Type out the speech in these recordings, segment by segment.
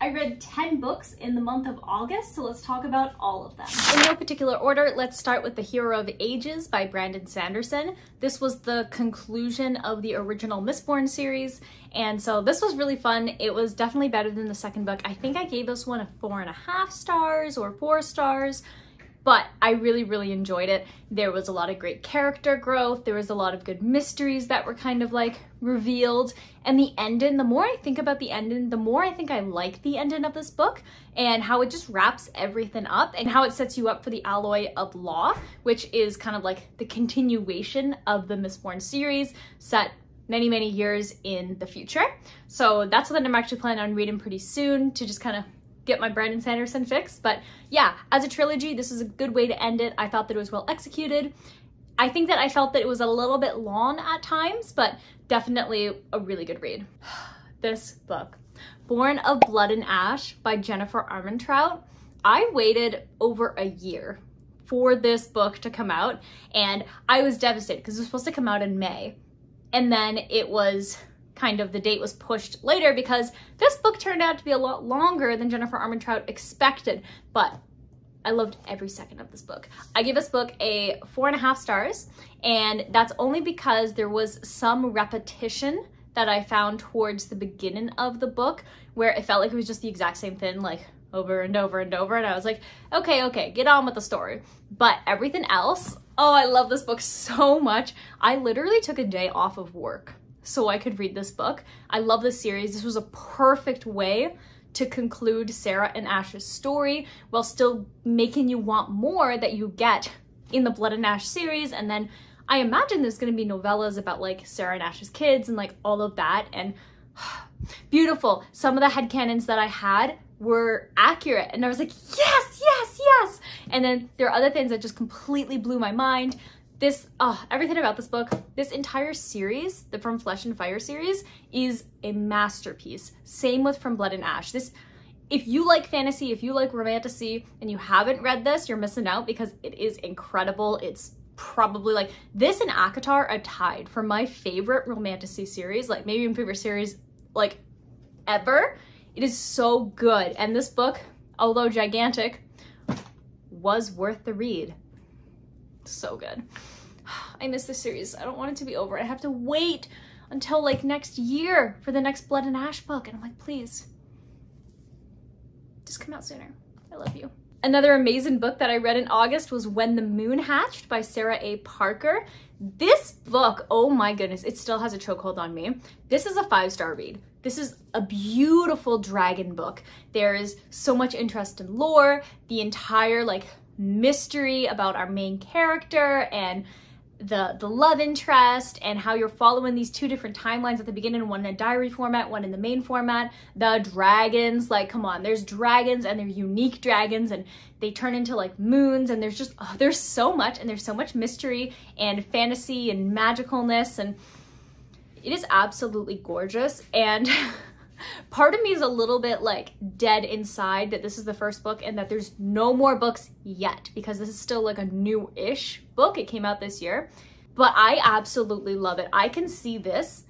I read 10 books in the month of August, so let's talk about all of them. In no particular order, let's start with The Hero of Ages by Brenda Sanderson. This was the conclusion of the original Mistborn series, and so this was really fun. It was definitely better than the second book. I think I gave this one a 4.5 stars or 4 stars. But I really, really enjoyed it. There was a lot of great character growth. There was a lot of good mysteries that were kind of like revealed. And the ending, the more I think about the ending, the more I think I like the ending of this book and how it just wraps everything up and how it sets you up for the Alloy of Law, which is kind of like the continuation of the Mistborn series set many, many years in the future. So that's what I'm actually planning on reading pretty soon to just kind of get my Brenda Sanderson fix. But yeah, as a trilogy, this is a good way to end it. I thought that it was well executed. I think that I felt that it was a little bit long at times, but definitely a really good read. This book, Born of Blood and Ash by Jennifer Armentrout. I waited over a year for this book to come out, and I was devastated because it was supposed to come out in May. And then it was kind of, the date was pushed later because this book turned out to be a lot longer than Jennifer Armentrout expected, but I loved every second of this book. I give this book a 4.5 stars, and that's only because there was some repetition that I found towards the beginning of the book where it felt like it was just the exact same thing, like over and over and over, and I was like, okay, get on with the story. But everything else, oh, I love this book so much. I literally took a day off of work so I could read this book. I love this series. This was a perfect way to conclude Sarah and Ash's story while still making you want more that you get in the Blood and Ash series. And then I imagine there's going to be novellas about like Sarah and Ash's kids and like all of that. And beautiful. Some of the headcanons that I had were accurate. And I was like, yes! And then there are other things that just completely blew my mind. This, everything about this book, this entire series, the From Flesh and Fire series, is a masterpiece. Same with From Blood and Ash. This, if you like fantasy, if you like romantasy, and you haven't read this, you're missing out because it is incredible. It's probably like, this and ACOTAR are tied for my favorite romantasy series, like maybe my favorite series like ever. It is so good. And this book, although gigantic, was worth the read. So good. I miss this series. I don't want it to be over. I have to wait until like next year for the next Blood and Ash book. And I'm like, please, just come out sooner. I love you. Another amazing book that I read in August was When the Moon Hatched by Sarah A. Parker. This book, oh my goodness, it still has a chokehold on me. This is a 5-star read. This is a beautiful dragon book. There is so much interest in lore, the entire like mystery about our main character and the love interest and how you're following these two different timelines at the beginning, one in a diary format, one in the main format. The dragons, like, come on, there's dragons and they're unique dragons and they turn into like moons, and there's just, there's so much, and there's so much mystery and fantasy and magicalness, and it is absolutely gorgeous. And part of me is a little bit like dead inside that this is the first book and that there's no more books yet, because this is still like a new-ish book. It came out this year, but I absolutely love it. I can see this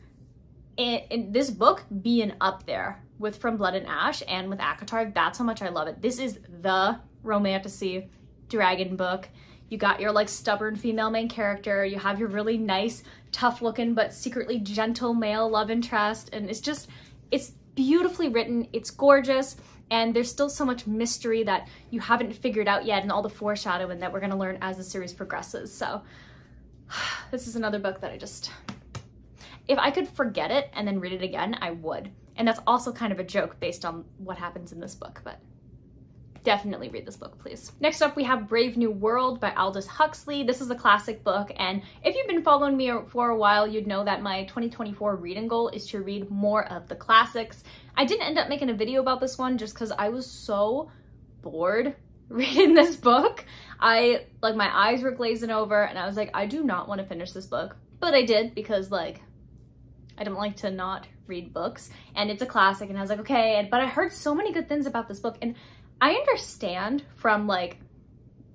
in this book being up there with From Blood and Ash and with ACOTAR. That's how much I love it. This is the romantasy dragon book. You got your like stubborn female main character. You have your really nice, tough looking, but secretly gentle male love interest. And it's just, it's beautifully written, it's gorgeous, and there's still so much mystery that you haven't figured out yet and all the foreshadowing that we're gonna learn as the series progresses. So this is another book that I just, if I could forget it and then read it again, I would. And that's also kind of a joke based on what happens in this book, but definitely read this book, please. Next up, we have Brave New World by Aldous Huxley. This is a classic book, and if you've been following me for a while, you'd know that my 2024 reading goal is to read more of the classics. I didn't end up making a video about this one just because I was so bored reading this book. My eyes were glazing over, and I was like, I do not want to finish this book. But I did, because like, I don't like to not read books, and it's a classic, and I was like, okay, but I heard so many good things about this book, and I understand from like,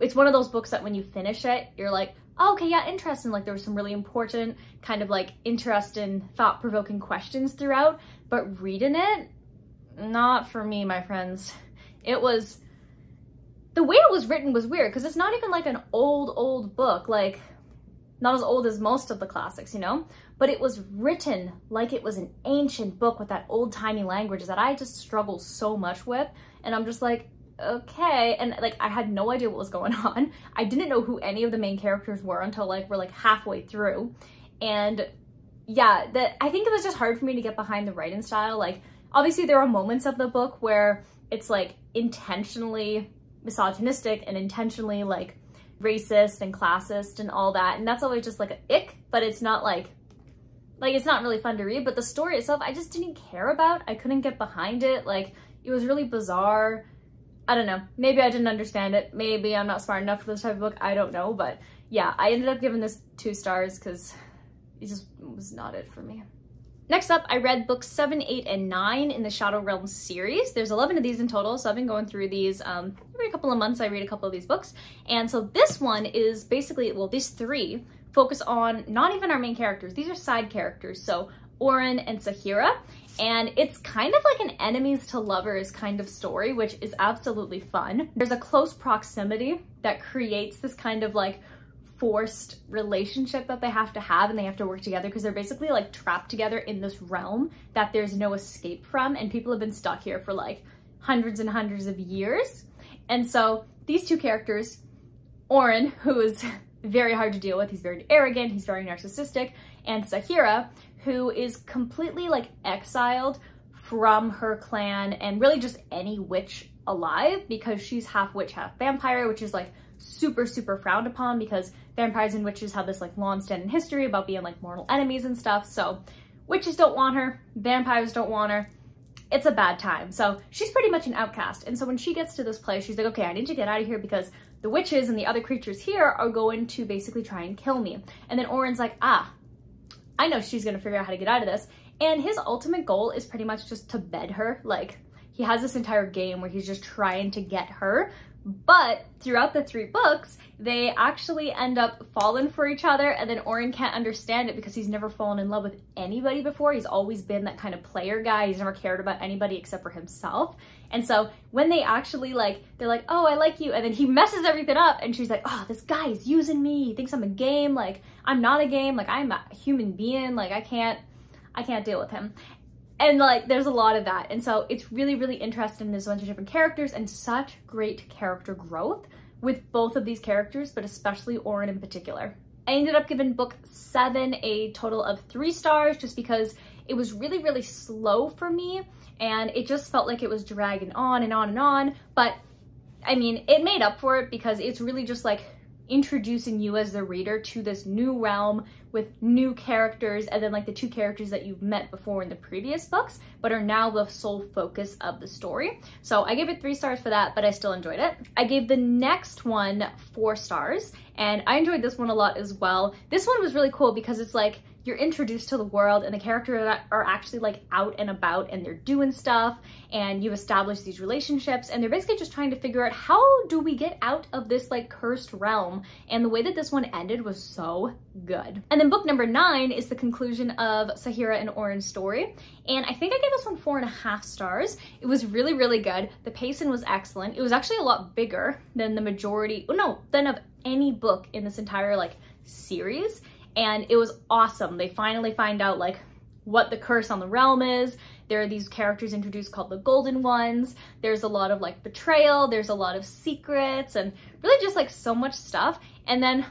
it's one of those books that when you finish it, you're like, oh, okay, yeah, interesting. Like there were some really important kind of like interesting, thought-provoking questions throughout, but reading it, not for me, my friends. It was, the way it was written was weird because it's not even like an old book, like not as old as most of the classics, you know? But it was written like it was an ancient book with that old-timey language that I just struggle so much with. And I'm just like, okay. And like, I had no idea what was going on. I didn't know who any of the main characters were until like, we're like halfway through. And yeah, I think it was just hard for me to get behind the writing style. Like, obviously there are moments of the book where it's like intentionally misogynistic and intentionally like racist and classist and all that. And that's always just like an ick, but it's not like it's not really fun to read. But the story itself, I just didn't care about. I couldn't get behind it. Like, it was really bizarre. I don't know. Maybe I didn't understand it. Maybe I'm not smart enough for this type of book. I don't know. But yeah, I ended up giving this 2 stars because it just was not it for me. Next up, I read books 7, 8, and 9 in the Shadow Realms series. There's 11 of these in total, so I've been going through these every couple of months. I read a couple of these books. And so this one is basically, well, these 3 focus on not even our main characters. These are side characters. So Oren and Saphira. And it's kind of like an enemies to lovers kind of story, which is absolutely fun. There's a close proximity that creates this kind of like forced relationship that they have to have, and they have to work together because they're basically like trapped together in this realm that there's no escape from, and people have been stuck here for like hundreds and hundreds of years. And so these 2 characters, Oren, who is very hard to deal with, he's very arrogant, he's very narcissistic, and Saphira, who is completely like exiled from her clan and really just any witch alive because she's half witch, half vampire, which is like super frowned upon because vampires and witches have this like long-standing history about being like mortal enemies and stuff. So witches don't want her, vampires don't want her. It's a bad time. So she's pretty much an outcast. And so when she gets to this place, she's like, okay, I need to get out of here because the witches and the other creatures here are going to basically try and kill me. And then Oren's like, I know she's gonna figure out how to get out of this. And his ultimate goal is pretty much just to bed her. Like, he has this entire game where he's just trying to get her. But throughout the 3 books, they actually end up falling for each other, and then Oren can't understand it because he's never fallen in love with anybody before. He's always been that kind of player guy. He's never cared about anybody except for himself. And so when they actually like, they're like, oh, I like you. And then he messes everything up and she's like, oh, this guy is using me. He thinks I'm a game. Like, I'm not a game. Like, I'm a human being. Like, I can't deal with him. And like, there's a lot of that. And so it's really interesting. There's a bunch of different characters and such great character growth with both of these characters, but especially Oren in particular. I ended up giving book 7 a total of 3 stars just because it was really slow for me. And it just felt like it was dragging on and on and on. But I mean, it made up for it because it's really just like introducing you as the reader to this new realm with new characters, and then like the 2 characters that you've met before in the previous books but are now the sole focus of the story. So I gave it 3 stars for that, but I still enjoyed it. I gave the next one 4 stars, and I enjoyed this one a lot as well. This one was really cool because it's like you're introduced to the world and the characters are actually like out and about and they're doing stuff, and you establish these relationships, and they're basically just trying to figure out how do we get out of this like cursed realm. And the way that this one ended was so good. And then book number 9 is the conclusion of Saphira and Oren's story. And I think I gave this one 4.5 stars. It was really good. The pacing was excellent. It was actually a lot bigger than the majority, than of any book in this entire like series. And it was awesome. They finally find out like what the curse on the realm is. There are these characters introduced called the Golden Ones. There's a lot of like betrayal. There's a lot of secrets and really just like so much stuff. And then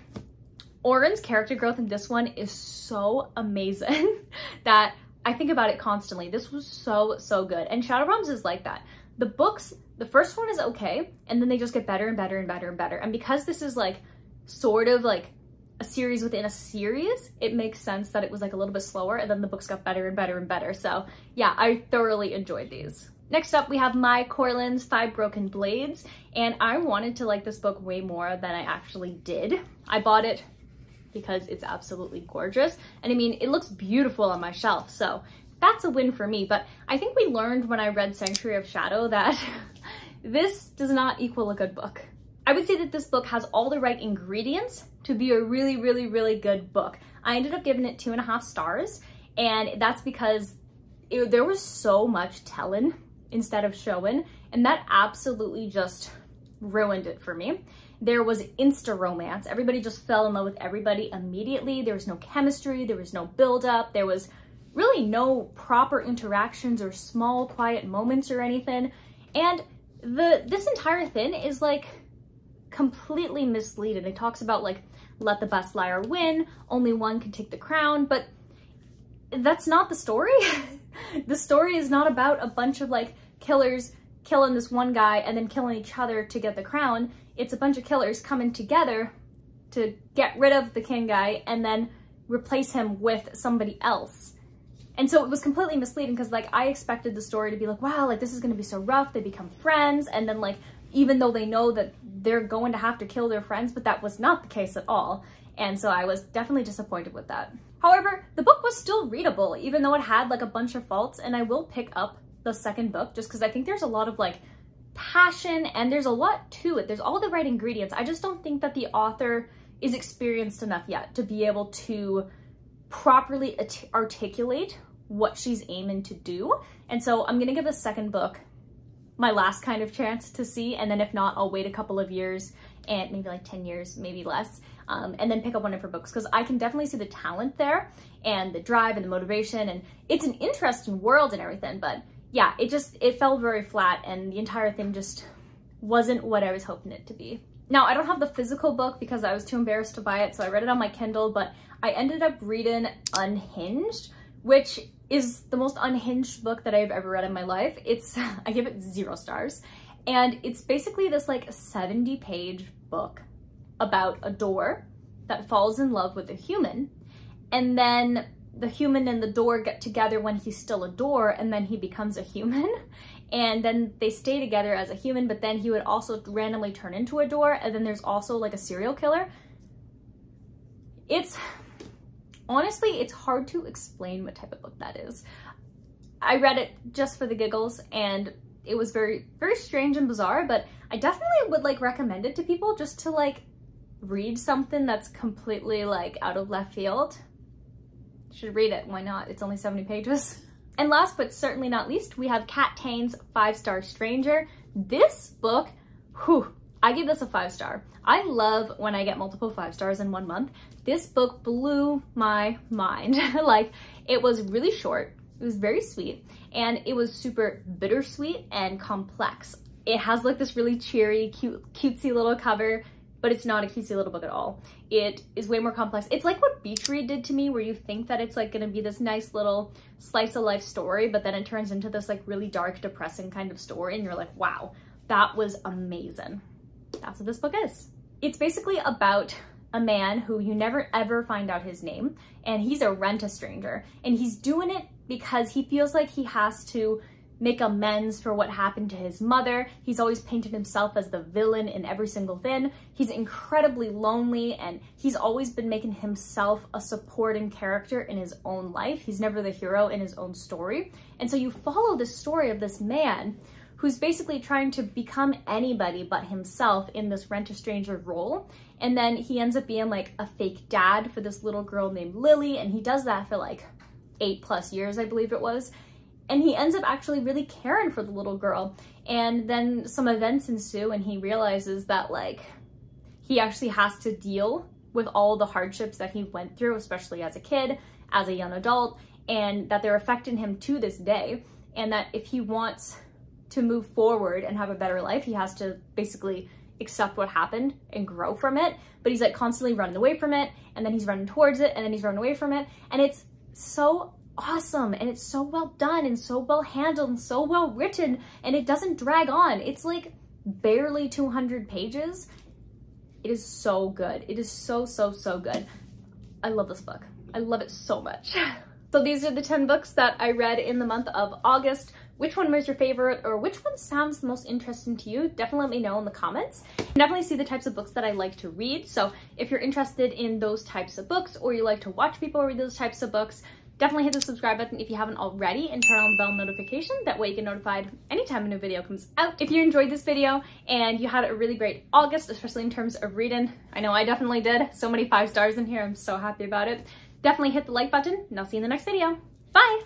Oren's character growth in this one is so amazing that I think about it constantly. This was so good. And Shadow Realms is like that. The books, the first one is okay, and then they just get better and better and better and better. And because this is like sort of like a series within a series, it makes sense that it was like a little bit slower, and then the books got better and better and better. So yeah, I thoroughly enjoyed these. Next up, we have my Corland's 5 Broken Blades, and I wanted to like this book way more than I actually did. I bought it because it's absolutely gorgeous, and I mean, it looks beautiful on my shelf, so that's a win for me. But I think we learned when I read Sanctuary of Shadow that this does not equal a good book. I would say that this book has all the right ingredients to be a really good book. I ended up giving it 2.5 stars, and that's because there was so much telling instead of shown, and that absolutely just ruined it for me. There was insta romance. Everybody just fell in love with everybody immediately. There was no chemistry, there was no build-up, there was really no proper interactions or small quiet moments or anything. And this entire thing is like completely misleading. It talks about like, let the best liar win, only one can take the crown, but that's not the story. The story is not about a bunch of like killers killing this one guy and then killing each other to get the crown. It's a bunch of killers coming together to get rid of the king guy and then replace him with somebody else. And so it was completely misleading because like I expected the story to be like, wow, like this is going to be so rough. They become friends. And then like, even though they know that they're going to have to kill their friends, but that was not the case at all. And so I was definitely disappointed with that. However, the book was still readable, even though it had like a bunch of faults, and I will pick up the second book just because I think there's a lot of like passion and there's a lot to it. There's all the right ingredients. I just don't think that the author is experienced enough yet to be able to properly articulate what she's aiming to do. And so I'm gonna give the second book my last kind of chance to see, and then if not, I'll wait a couple of years and maybe like 10 years, maybe less, and then pick up one of her books because I can definitely see the talent there and the drive and the motivation, and it's an interesting world and everything, but yeah, it fell very flat and the entire thing just wasn't what I was hoping it to be. Now, I don't have the physical book because I was too embarrassed to buy it, so I read it on my Kindle, but I ended up reading Unhinged, which is the most unhinged book that I've ever read in my life. I give it 0 stars. And it's basically this like 70-page book about a door that falls in love with a human. And then the human and the door get together when he's still a door, and then he becomes a human. And then they stay together as a human, but then he would also randomly turn into a door. And then there's also like a serial killer. Honestly, it's hard to explain what type of book that is. I read it just for the giggles and it was very, very strange and bizarre, but I definitely would like recommend it to people just to like read something that's completely like out of left field. You should read it, why not? It's only 70 pages. And last but certainly not least, we have Kat Tang's 5-Star Stranger. This book, I give this a 5-star. I love when I get multiple 5 stars in 1 month. This book blew my mind. Like, it was really short, it was very sweet, and it was super bittersweet and complex. It has like this really cheery, cutesy little cover, but it's not a cutesy little book at all. It is way more complex. It's like what Beach Read did to me, where you think that it's like gonna be this nice little slice of life story, but then it turns into this like really dark, depressing kind of story, and you're like, wow, that was amazing. That's what this book is. It's basically about a man who you never ever find out his name, and he's a rent-a-stranger, and he's doing it because he feels like he has to make amends for what happened to his mother. He's always painted himself as the villain in every single thing. He's incredibly lonely, and he's always been making himself a supporting character in his own life. He's never the hero in his own story. And so you follow the story of this man who's basically trying to become anybody but himself in this rent-a-stranger role. And then he ends up being like a fake dad for this little girl named Lily, and he does that for like 8+ years, I believe it was. And he ends up actually really caring for the little girl. And then some events ensue, and he realizes that like he actually has to deal with all the hardships that he went through, especially as a kid, as a young adult, and that they're affecting him to this day. And that if he wants to move forward and have a better life, he has to basically accept what happened and grow from it. But he's like constantly running away from it, and then he's running towards it, and then he's running away from it. And it's so awesome, and it's so well done and so well handled and so well written, and it doesn't drag on. It's like barely 200 pages. It is so good. It is so good. I love this book. I love it so much. So these are the 10 books that I read in the month of August. Which one was your favorite, or which one sounds the most interesting to you? Definitely let me know in the comments. Definitely see the types of books that I like to read. So if you're interested in those types of books, or you like to watch people read those types of books, definitely hit the subscribe button if you haven't already, and turn on the bell notification. That way you get notified anytime a new video comes out. If you enjoyed this video and you had a really great August, especially in terms of reading, I know I definitely did. So many 5 stars in here. I'm so happy about it. Definitely hit the like button, and I'll see you in the next video. Bye!